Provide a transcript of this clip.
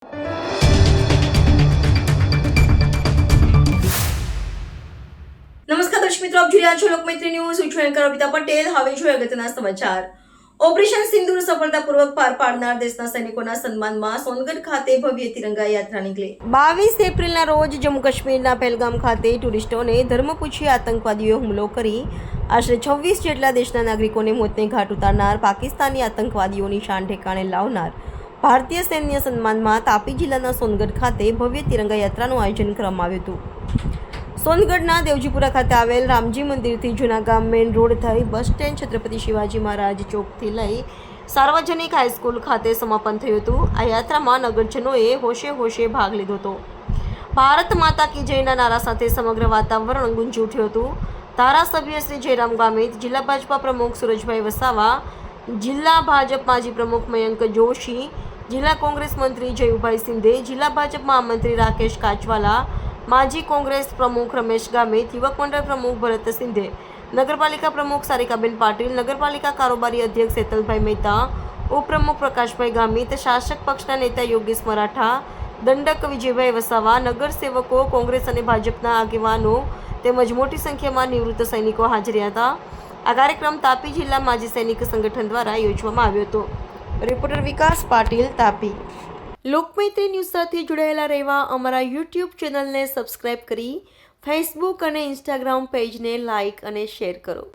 નમસ્કાર દર્શક મિત્રો, આપ જોઈ રહ્યા છો લોકમૈત્રી ન્યૂઝ. હું છું એન્કર અમિતા પટેલ. હવે જોઈએ અગત્યના સમાચાર. ઓપરેશન સિંદૂર સફળતાપૂર્વક પાર પાડનાર દેશના સૈનિકોના સન્માનમાં સોનગઢ ખાતે ભવ્ય તિરંગા યાત્રા નીકળી. 22 એપ્રિલના રોજ જમ્મુ કાશ્મીરના પહેલગામ ખાતે ટુરિસ્ટોને ધર્મ પૂછી આતંકવાદીઓએ હુમલો કરી આશરે 26 જેટલા દેશના નાગરિકોને મોતને ઘાટ ઉતારનાર પાકિસ્તાની આતંકવાદીઓની શાન ઠેકાણે લાવનાર ભારતીય સૈન્ય સન્માનમાં તાપી જિલ્લાના સોનગઢ ખાતે ભવ્ય તિરંગા યાત્રાનું આયોજન કરવામાં આવ્યું હતું. સોનગઢના દેવજીપુરા ખાતે આવેલ રામજી મંદિરથી જૂના ગામ મેઇન રોડ થઈ બસ સ્ટેન્ડ છત્રપતિ શિવાજી મહારાજ ચોકથી લઈ સાર્વજનિક હાઈસ્કૂલ ખાતે સમાપન થયું હતું. આ યાત્રામાં નગરજનોએ હોશે હોશે ભાગ લીધો હતો. ભારત માતા કી જયના નારા સાથે સમગ્ર વાતાવરણ ગુંજી ઉઠ્યું હતું. ધારાસભ્ય શ્રી જયરામ ગામિત, જિલ્લા ભાજપા પ્રમુખ સુરજભાઈ વસાવા, જિલ્લા ભાજપ માજી પ્રમુખ મયંક જોશી, જિલ્લા કોંગ્રેસ મંત્રી જયુભાઈ સિંધે, જિલ્લા ભાજપ મહામંત્રી રાકેશ કાચવાલા, માજી કોંગ્રેસ પ્રમુખ રમેશ ગામિત, યુવક મંડળ પ્રમુખ ભરત સિંધે, નગરપાલિકા પ્રમુખ સારિકાબેન પાટીલ, નગરપાલિકા કારોબારી અધ્યક્ષ હેતલભાઈ મહેતા, ઉપપ્રમુખ પ્રકાશભાઈ ગામિત, શાસક પક્ષના નેતા યોગેશ મરાઠા, દંડક વિજયભાઈ વસાવા, નગરસેવકો, કોંગ્રેસ અને ભાજપના આગેવાનો તેમજ મોટી સંખ્યામાં નિવૃત્ત સૈનિકો હાજર હતા. આ કાર્યક્રમ તાપી જિલ્લા માજી સૈનિક સંગઠન દ્વારા યોજવામાં આવ્યો હતો. રિપોર્ટર વિકાસ પાટીલ, તાપી. લોકમૈત્રી ન્યૂઝ સાથે જોડાયેલા રહેવા અમારા યુટ્યુબ ચેનલને સબસ્ક્રાઇબ કરી ફેસબુક અને ઇન્સ્ટાગ્રામ પેજને લાઇક અને શેર કરો.